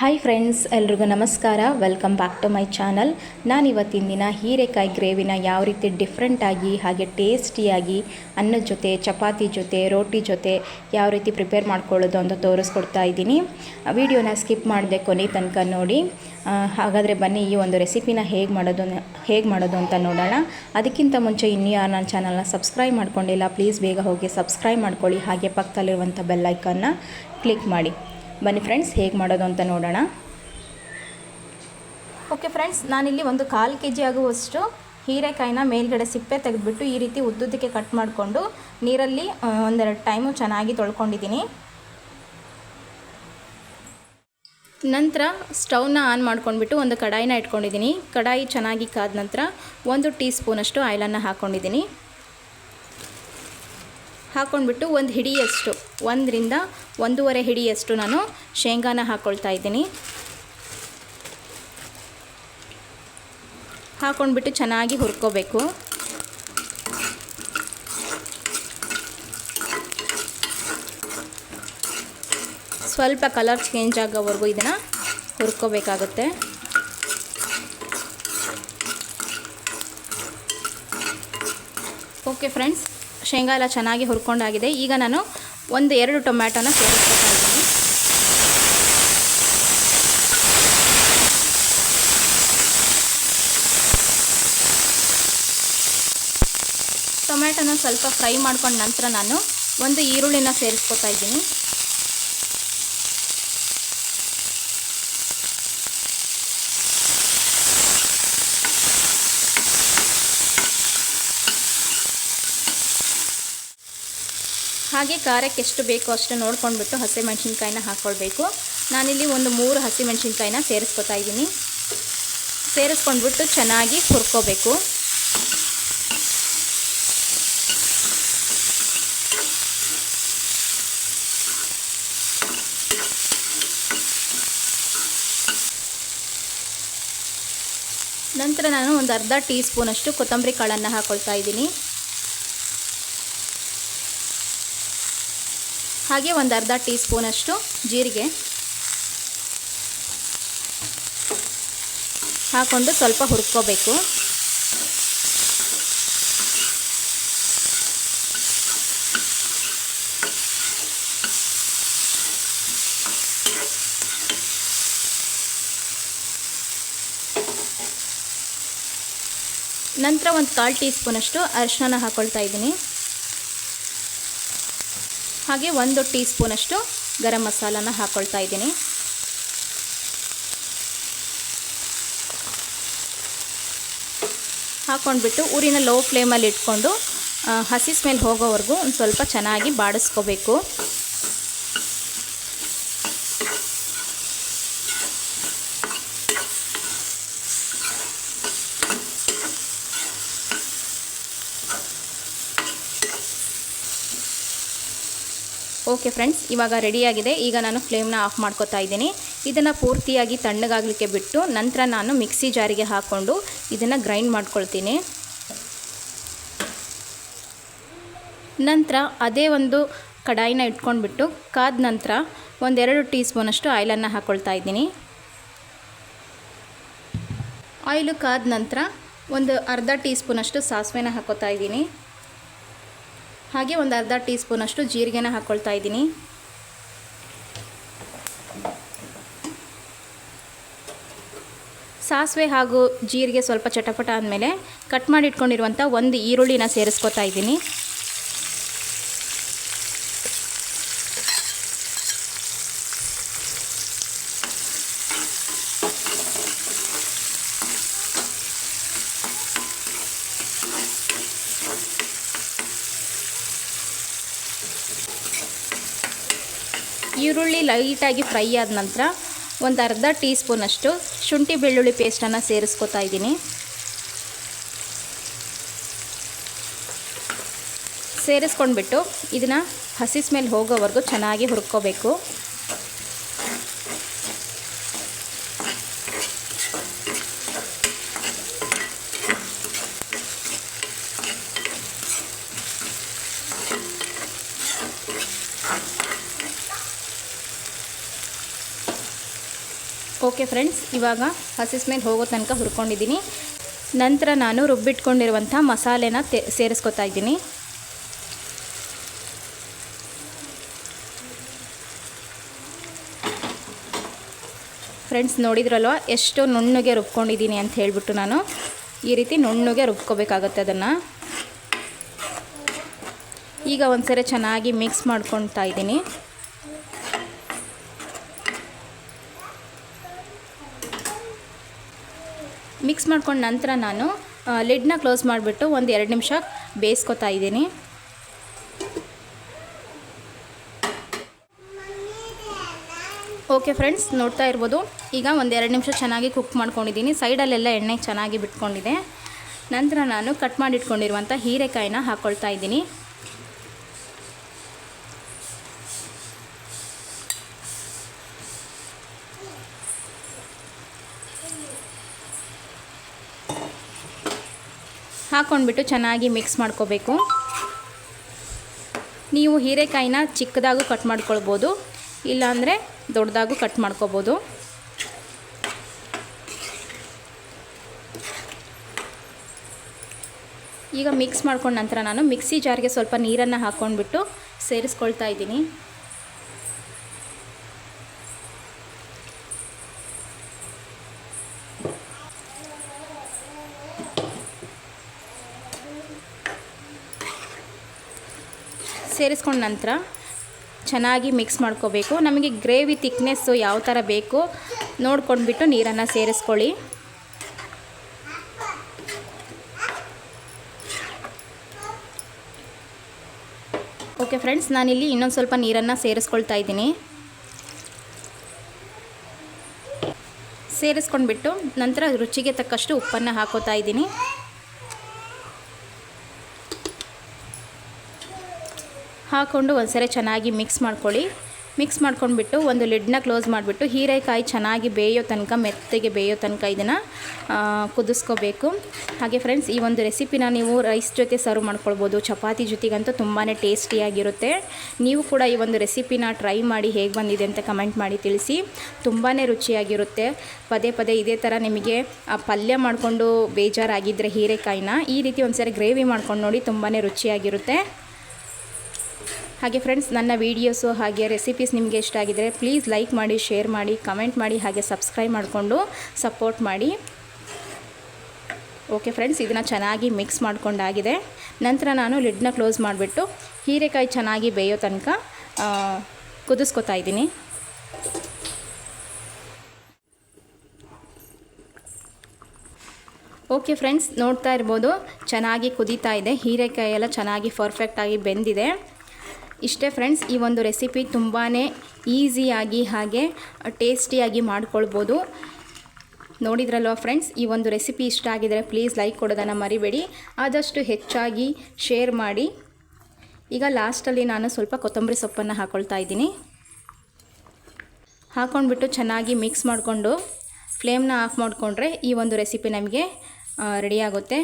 Hi friends, ಎಲ್ರಿಗೂ ನಮಸ್ಕಾರ. Welcome back to my channel. ನಾನು ಇವತ್ತಿನ ದಿನ ಹೀರೆಕಾಯಿ ಗ್ರೇವಿನ ಯಾವ ರೀತಿ ಡಿಫ್ರೆಂಟಾಗಿ ಹಾಗೆ ಟೇಸ್ಟಿಯಾಗಿ ಅನ್ನದ ಜೊತೆ, ಚಪಾತಿ ಜೊತೆ, ರೋಟಿ ಜೊತೆ ಯಾವ ರೀತಿ ಪ್ರಿಪೇರ್ ಮಾಡ್ಕೊಳ್ಳೋದು ಅಂತ ತೋರಿಸ್ಕೊಡ್ತಾ ಇದ್ದೀನಿ. ವಿಡಿಯೋನ ಸ್ಕಿಪ್ ಮಾಡದೆ ಕೊನೆ ತನಕ ನೋಡಿ. ಹಾಗಾದರೆ ಬನ್ನಿ ಈ ಒಂದು ರೆಸಿಪಿನ ಹೇಗೆ ಮಾಡೋದು ಅಂತ ನೋಡೋಣ. ಅದಕ್ಕಿಂತ ಮುಂಚೆ ಇನ್ನೂ ಯಾರು ನನ್ನ ಚಾನಲ್ನ ಸಬ್ಸ್ಕ್ರೈಬ್ ಮಾಡ್ಕೊಂಡಿಲ್ಲ, ಪ್ಲೀಸ್ ಬೇಗ ಹೋಗಿ ಸಬ್ಸ್ಕ್ರೈಬ್ ಮಾಡ್ಕೊಳ್ಳಿ. ಹಾಗೆ ಪಕ್ಕದಲ್ಲಿರುವಂಥ ಬೆಲ್ಲೈಕನ್ನ ಕ್ಲಿಕ್ ಮಾಡಿ. ಬನ್ನಿ ಫ್ರೆಂಡ್ಸ್, ಹೇಗೆ ಮಾಡೋದು ಅಂತ ನೋಡೋಣ. ಓಕೆ ಫ್ರೆಂಡ್ಸ್, ನಾನಿಲ್ಲಿ ಒಂದು 1/4 kg ಆಗುವಷ್ಟು ಹೀರೆಕಾಯಿನ ಮೇಲ್ಗಡೆ ಸಿಪ್ಪೆ ತೆಗೆದುಬಿಟ್ಟು ಈ ರೀತಿ ಉದ್ದುದ್ದಕ್ಕೆ ಕಟ್ ಮಾಡಿಕೊಂಡು ನೀರಲ್ಲಿ ಒಂದೆರಡು ಟೈಮು ಚೆನ್ನಾಗಿ ತೊಳ್ಕೊಂಡಿದ್ದೀನಿ. ನಂತರ ಸ್ಟವ್ನ ಆನ್ ಮಾಡ್ಕೊಂಡ್ಬಿಟ್ಟು ಒಂದು ಕಡಾಯಿನ ಇಟ್ಕೊಂಡಿದ್ದೀನಿ. ಕಡಾಯಿ ಚೆನ್ನಾಗಿ ಕಾದ ನಂತರ 1 ಟೀ ಸ್ಪೂನಷ್ಟು ಆಯಿಲನ್ನು ಹಾಕ್ಕೊಂಡಿದ್ದೀನಿ. ಹಾಕ್ಕೊಂಡ್ಬಿಟ್ಟು ಒಂದು ಹಿಡಿಯಷ್ಟು, 1 ರಿಂದ 1.5 ಹಿಡಿಯಷ್ಟು ನಾನು ಶೇಂಗಾನ ಹಾಕ್ಕೊಳ್ತಾ ಇದ್ದೀನಿ. ಹಾಕ್ಕೊಂಡ್ಬಿಟ್ಟು ಚೆನ್ನಾಗಿ ಹುರ್ಕೋಬೇಕು. ಸ್ವಲ್ಪ ಕಲರ್ ಚೇಂಜ್ ಆಗೋವರೆಗೂ ಇದನ್ನು ಹುರ್ಕೋಬೇಕಾಗುತ್ತೆ. ಓಕೆ ಫ್ರೆಂಡ್ಸ್, ಶೇಂಗಾ ಎಲ್ಲ ಚೆನ್ನಾಗಿ ಹುರ್ಕೊಂಡಾಗಿದೆ. ಈಗ ನಾನು 1-2 ಟೊಮ್ಯಾಟೋನ ಸೇರಿಸ್ಕೊತಾ ಇದ್ದೀನಿ. ಟೊಮ್ಯಾಟೋನ ಸ್ವಲ್ಪ ಫ್ರೈ ಮಾಡ್ಕೊಂಡ ನಂತರ ನಾನು 1 ಈರುಳ್ಳಿನ ಸೇರಿಸ್ಕೊತಾ ಇದ್ದೀನಿ. ಹಾಗೆ ಖಾರಕ್ಕೆ ಎಷ್ಟು ಬೇಕೋ ಅಷ್ಟು ನೋಡ್ಕೊಂಡ್ಬಿಟ್ಟು ಹಸಿಮೆಣ್ಸಿನ್ಕಾಯಿನ ಹಾಕ್ಕೊಳ್ಬೇಕು. ನಾನಿಲ್ಲಿ ಒಂದು 3 ಹಸಿಮೆಣ್ಸಿನ್ಕಾಯಿನ ಸೇರಿಸ್ಕೊತಾ ಇದ್ದೀನಿ. ಸೇರಿಸ್ಕೊಂಡ್ಬಿಟ್ಟು ಚೆನ್ನಾಗಿ ಹುರ್ಕೋಬೇಕು. ನಂತರ ನಾನು ಒಂದು ಅರ್ಧ ಟೀ ಸ್ಪೂನಷ್ಟು ಕೊತ್ತಂಬರಿ ಕಾಳನ್ನು ಹಾಕ್ಕೊಳ್ತಾ ಇದ್ದೀನಿ. ಹಾಗೆ ಒಂದು ಅರ್ಧ ಟೀ ಸ್ಪೂನಷ್ಟು ಜೀರಿಗೆ ಹಾಕ್ಕೊಂಡು ಸ್ವಲ್ಪ ಹುರ್ಕೋಬೇಕು. ನಂತರ ಒಂದು 1/4 ಟೀ ಸ್ಪೂನಷ್ಟು ಅರಿಶಿನ ಹಾಕ್ಕೊಳ್ತಾ ಇದ್ದೀನಿ. ಹಾಗೆ 1 ಟೀ ಸ್ಪೂನಷ್ಟು ಗರಂ ಮಸಾಲಾನ ಹಾಕ್ಕೊಳ್ತಾ ಇದ್ದೀನಿ. ಹಾಕ್ಕೊಂಡ್ಬಿಟ್ಟು ಊರಿನ ಲೋ ಫ್ಲೇಮಲ್ಲಿ ಇಟ್ಕೊಂಡು ಹಸಿ ಸ್ಮೆಲ್ ಹೋಗೋವರೆಗೂ ಒಂದು ಸ್ವಲ್ಪ ಚೆನ್ನಾಗಿ ಬಾಡಿಸ್ಕೋಬೇಕು. ಓಕೆ ಫ್ರೆಂಡ್ಸ್, ಇವಾಗ ರೆಡಿಯಾಗಿದೆ. ಈಗ ನಾನು ಫ್ಲೇಮ್ನ ಆಫ್ ಮಾಡ್ಕೋತಾ ಇದ್ದೀನಿ. ಇದನ್ನು ಪೂರ್ತಿಯಾಗಿ ತಣ್ಣಗಾಗಲಿಕ್ಕೆ ಬಿಟ್ಟು ನಂತರ ನಾನು ಮಿಕ್ಸಿ ಜಾರಿಗೆ ಹಾಕ್ಕೊಂಡು ಇದನ್ನು ಗ್ರೈಂಡ್ ಮಾಡ್ಕೊಳ್ತೀನಿ. ನಂತರ ಅದೇ ಒಂದು ಕಡಾಯಿನ ಇಟ್ಕೊಂಡ್ಬಿಟ್ಟು ಕಾದ ನಂತರ 1-2 ಟೀ ಸ್ಪೂನಷ್ಟು ಆಯಿಲನ್ನು ಹಾಕ್ಕೊಳ್ತಾ ಇದ್ದೀನಿ. ಆಯಿಲು ಕಾದ ನಂತರ ಒಂದು ಅರ್ಧ ಟೀ ಸ್ಪೂನಷ್ಟು ಸಾಸಿವೆನ ಹಾಕ್ಕೊತಾ ಇದ್ದೀನಿ. ಹಾಗೆ ಒಂದು ಅರ್ಧ ಟೀ ಸ್ಪೂನಷ್ಟು ಜೀರಿಗೆನ ಹಾಕ್ಕೊಳ್ತಾ ಇದ್ದೀನಿ. ಸಾಸಿವೆ ಹಾಗೂ ಜೀರಿಗೆ ಸ್ವಲ್ಪ ಚಟಪಟ ಆದಮೇಲೆ ಕಟ್ ಮಾಡಿ ಇಟ್ಕೊಂಡಿರುವಂಥ 1 ಈರುಳ್ಳಿನ ಸೇರಿಸ್ಕೊತಾ ಇದ್ದೀನಿ. ಈರುಳ್ಳಿ ಲೈಟಾಗಿ ಫ್ರೈ ಆದ ನಂತರ ಒಂದು ಅರ್ಧ ಟೀ ಸ್ಪೂನಷ್ಟು ಶುಂಠಿ ಬೆಳ್ಳುಳ್ಳಿ ಪೇಸ್ಟನ್ನು ಸೇರಿಸ್ಕೊತಾ ಇದ್ದೀನಿ. ಸೇರಿಸ್ಕೊಂಡ್ಬಿಟ್ಟು ಇದನ್ನು ಹಸಿ ಸ್ಮೆಲ್ ಹೋಗೋವರೆಗೂ ಚೆನ್ನಾಗಿ ಹುರ್ಕೋಬೇಕು. ಓಕೆ ಫ್ರೆಂಡ್ಸ್, ಇವಾಗ ಹಸಿ ಸ್ಮೆಲ್ ಹೋಗೋ ತನಕ ಹುರ್ಕೊಂಡಿದ್ದೀನಿ. ನಂತರ ನಾನು ರುಬ್ಬಿಟ್ಕೊಂಡಿರುವಂಥ ಮಸಾಲೆನ ಸೇರಿಸ್ಕೊತಾ ಇದ್ದೀನಿ. ಫ್ರೆಂಡ್ಸ್ ನೋಡಿದ್ರಲ್ವ ಎಷ್ಟು ನುಣ್ಣಗೆ ರುಬ್ಕೊಂಡಿದ್ದೀನಿ ಅಂತ ಹೇಳ್ಬಿಟ್ಟು. ನಾನು ಈ ರೀತಿ ನುಣ್ಣಗೆ ರುಬ್ಕೋಬೇಕಾಗತ್ತೆ ಅದನ್ನು. ಈಗ ಒಂದ್ಸರಿ ಚೆನ್ನಾಗಿ ಮಿಕ್ಸ್ ಮಾಡ್ಕೊತಾ ಇದ್ದೀನಿ. ಮಿಕ್ಸ್ ಮಾಡ್ಕೊಂಡ ನಂತರ ನಾನು ಲಿಡ್ನ ಕ್ಲೋಸ್ ಮಾಡಿಬಿಟ್ಟು ಒಂದು 2 ನಿಮಿಷ ಬೇಯಿಸ್ಕೊತಾ ಇದ್ದೀನಿ. ಓಕೆ ಫ್ರೆಂಡ್ಸ್, ನೋಡ್ತಾ ಇರ್ಬೋದು ಈಗ ಒಂದು 2 ನಿಮಿಷ ಚೆನ್ನಾಗಿ ಕುಕ್ ಮಾಡ್ಕೊಂಡಿದ್ದೀನಿ. ಸೈಡಲ್ಲೆಲ್ಲ ಎಣ್ಣೆ ಚೆನ್ನಾಗಿ ಬಿಟ್ಕೊಂಡಿದೆ. ನಂತರ ನಾನು ಕಟ್ ಮಾಡಿಟ್ಕೊಂಡಿರುವಂಥ ಹೀರೆಕಾಯಿನ ಹಾಕ್ಕೊಳ್ತಾ ಇದ್ದೀನಿ. ಹಾಕ್ಕೊಂಡ್ಬಿಟ್ಟು ಚೆನ್ನಾಗಿ ಮಿಕ್ಸ್ ಮಾಡ್ಕೋಬೇಕು. ನೀವು ಹೀರೆಕಾಯಿನ ಚಿಕ್ಕದಾಗೂ ಕಟ್ ಮಾಡ್ಕೊಳ್ಬೋದು, ಇಲ್ಲಾಂದರೆ ದೊಡ್ಡದಾಗೂ ಕಟ್ ಮಾಡ್ಕೋಬೋದು. ಈಗ ಮಿಕ್ಸ್ ಮಾಡ್ಕೊಂಡ ನಂತರ ನಾನು ಮಿಕ್ಸಿ ಜಾರ್ಗೆ ಸ್ವಲ್ಪ ನೀರನ್ನು ಹಾಕ್ಕೊಂಡ್ಬಿಟ್ಟು ಸೇರಿಸ್ಕೊಳ್ತಾ ಇದ್ದೀನಿ. ಸೇರಿಸ್ಕೊಂಡ ನಂತರ ಚೆನ್ನಾಗಿ ಮಿಕ್ಸ್ ಮಾಡ್ಕೋಬೇಕು. ನಮಗೆ ಗ್ರೇವಿ ತಿಕ್ನೆಸ್ಸು ಯಾವ ಥರ ಬೇಕು ನೋಡ್ಕೊಂಡ್ಬಿಟ್ಟು ನೀರನ್ನು ಸೇರಿಸ್ಕೊಳ್ಳಿ. ಓಕೆ ಫ್ರೆಂಡ್ಸ್, ನಾನಿಲ್ಲಿ ಇನ್ನೊಂದು ಸ್ವಲ್ಪ ನೀರನ್ನು ಸೇರಿಸ್ಕೊಳ್ತಾ ಇದ್ದೀನಿ. ಸೇರಿಸ್ಕೊಂಡ್ಬಿಟ್ಟು ನಂತರ ರುಚಿಗೆ ತಕ್ಕಷ್ಟು ಉಪ್ಪನ್ನು ಹಾಕೋತಾ ಇದ್ದೀನಿ. ಹಾಕ್ಕೊಂಡು ಒಂದ್ಸರಿ ಚೆನ್ನಾಗಿ ಮಿಕ್ಸ್ ಮಾಡ್ಕೊಳ್ಳಿ. ಮಿಕ್ಸ್ ಮಾಡ್ಕೊಂಡ್ಬಿಟ್ಟು ಒಂದು ಲಿಡ್ನ ಕ್ಲೋಸ್ ಮಾಡಿಬಿಟ್ಟು ಹೀರೆಕಾಯಿ ಚೆನ್ನಾಗಿ ಬೇಯೋ ತನಕ, ಮೆತ್ತಗೆ ಬೇಯೋ ತನಕ ಇದನ್ನು ಕುದಿಸ್ಕೋಬೇಕು. ಹಾಗೆ ಫ್ರೆಂಡ್ಸ್, ಈ ಒಂದು ರೆಸಿಪಿನ ನೀವು ರೈಸ್ ಜೊತೆ ಸರ್ವ್ ಮಾಡ್ಕೊಳ್ಬೋದು, ಚಪಾತಿ ಜೊತೆಗಂತೂ ತುಂಬಾ ಟೇಸ್ಟಿಯಾಗಿರುತ್ತೆ. ನೀವು ಕೂಡ ಈ ಒಂದು ರೆಸಿಪಿನ ಟ್ರೈ ಮಾಡಿ ಹೇಗೆ ಬಂದಿದೆ ಅಂತ ಕಮೆಂಟ್ ಮಾಡಿ ತಿಳಿಸಿ. ತುಂಬಾ ರುಚಿಯಾಗಿರುತ್ತೆ. ಪದೇ ಪದೇ ಇದೇ ಥರ ನಿಮಗೆ ಪಲ್ಯ ಮಾಡಿಕೊಂಡು ಬೇಜಾರಾಗಿದ್ದರೆ ಹೀರೆಕಾಯಿನ ಈ ರೀತಿ ಒಂದ್ಸರಿ ಗ್ರೇವಿ ಮಾಡ್ಕೊಂಡು ನೋಡಿ, ತುಂಬಾ ರುಚಿಯಾಗಿರುತ್ತೆ. ಹಾಗೆ ಫ್ರೆಂಡ್ಸ್, ನನ್ನ ವೀಡಿಯೋಸು ಹಾಗೆ ರೆಸಿಪೀಸ್ ನಿಮಗೆ ಇಷ್ಟ ಆಗಿದ್ದರೆ ಪ್ಲೀಸ್ ಲೈಕ್ ಮಾಡಿ, ಶೇರ್ ಮಾಡಿ, ಕಮೆಂಟ್ ಮಾಡಿ, ಹಾಗೆ ಸಬ್ಸ್ಕ್ರೈಬ್ ಮಾಡಿಕೊಂಡು ಸಪೋರ್ಟ್ ಮಾಡಿ. ಓಕೆ ಫ್ರೆಂಡ್ಸ್, ಇದನ್ನು ಚೆನ್ನಾಗಿ ಮಿಕ್ಸ್ ಮಾಡ್ಕೊಂಡಾಗಿದೆ. ನಂತರ ನಾನು ಲಿಡ್ನ ಕ್ಲೋಸ್ ಮಾಡಿಬಿಟ್ಟು ಹೀರೆಕಾಯಿ ಚೆನ್ನಾಗಿ ಬೇಯೋ ತನಕ ಕುದಿಸ್ಕೊತಾ ಇದ್ದೀನಿ. ಓಕೆ ಫ್ರೆಂಡ್ಸ್, ನೋಡ್ತಾ ಇರ್ಬೋದು ಚೆನ್ನಾಗಿ ಕುದೀತಾ ಇದೆ. ಹೀರೆಕಾಯಿ ಎಲ್ಲ ಚೆನ್ನಾಗಿ ಪರ್ಫೆಕ್ಟಾಗಿ ಬೆಂದಿದೆ. ಇಷ್ಟೇ ಫ್ರೆಂಡ್ಸ್, ಈ ಒಂದು ರೆಸಿಪಿ ತುಂಬಾ ಈಸಿಯಾಗಿ ಹಾಗೆ ಟೇಸ್ಟಿಯಾಗಿ ಮಾಡ್ಕೊಳ್ಬೋದು. ನೋಡಿದ್ರಲ್ವ ಫ್ರೆಂಡ್ಸ್, ಈ ಒಂದು ರೆಸಿಪಿ ಇಷ್ಟ ಆಗಿದರೆ ಪ್ಲೀಸ್ ಲೈಕ್ ಕೊಡೋದನ್ನು ಮರಿಬೇಡಿ. ಆದಷ್ಟು ಹೆಚ್ಚಾಗಿ ಶೇರ್ ಮಾಡಿ. ಈಗ ಲಾಸ್ಟಲ್ಲಿ ನಾನು ಸ್ವಲ್ಪ ಕೊತ್ತಂಬರಿ ಸೊಪ್ಪನ್ನು ಹಾಕ್ಕೊಳ್ತಾ ಇದ್ದೀನಿ. ಹಾಕ್ಕೊಂಡ್ಬಿಟ್ಟು ಚೆನ್ನಾಗಿ ಮಿಕ್ಸ್ ಮಾಡಿಕೊಂಡು ಫ್ಲೇಮ್ನ ಆಫ್ ಮಾಡಿಕೊಂಡ್ರೆ ಈ ಒಂದು ರೆಸಿಪಿ ನಮಗೆ ರೆಡಿಯಾಗುತ್ತೆ.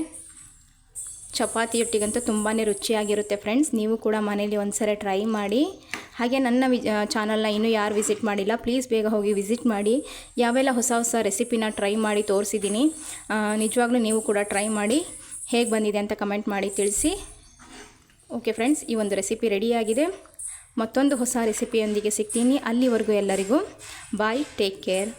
ಚಪಾತಿಯೊಟ್ಟಿಗಂತೂ ತುಂಬಾ ರುಚಿಯಾಗಿರುತ್ತೆ ಫ್ರೆಂಡ್ಸ್. ನೀವು ಕೂಡ ಮನೇಲಿ ಒಂದ್ಸರಿ ಟ್ರೈ ಮಾಡಿ. ಹಾಗೆ ನನ್ನ ಚಾನಲ್ನ ಇನ್ನೂ ಯಾರು ವಿಸಿಟ್ ಮಾಡಿಲ್ಲ ಪ್ಲೀಸ್ ಬೇಗ ಹೋಗಿ ವಿಸಿಟ್ ಮಾಡಿ. ಯಾವೆಲ್ಲ ಹೊಸ ಹೊಸ ರೆಸಿಪಿನ ಟ್ರೈ ಮಾಡಿ ತೋರಿಸಿದ್ದೀನಿ. ನಿಜವಾಗ್ಲೂ ನೀವು ಕೂಡ ಟ್ರೈ ಮಾಡಿ ಹೇಗೆ ಬಂದಿದೆ ಅಂತ ಕಮೆಂಟ್ ಮಾಡಿ ತಿಳಿಸಿ. ಓಕೆ ಫ್ರೆಂಡ್ಸ್, ಈ ಒಂದು ರೆಸಿಪಿ ರೆಡಿಯಾಗಿದೆ. ಮತ್ತೊಂದು ಹೊಸ ರೆಸಿಪಿಯೊಂದಿಗೆ ಸಿಗ್ತೀನಿ. ಅಲ್ಲಿವರೆಗೂ ಎಲ್ಲರಿಗೂ ಬಾಯ್, ಟೇಕ್ ಕೇರ್.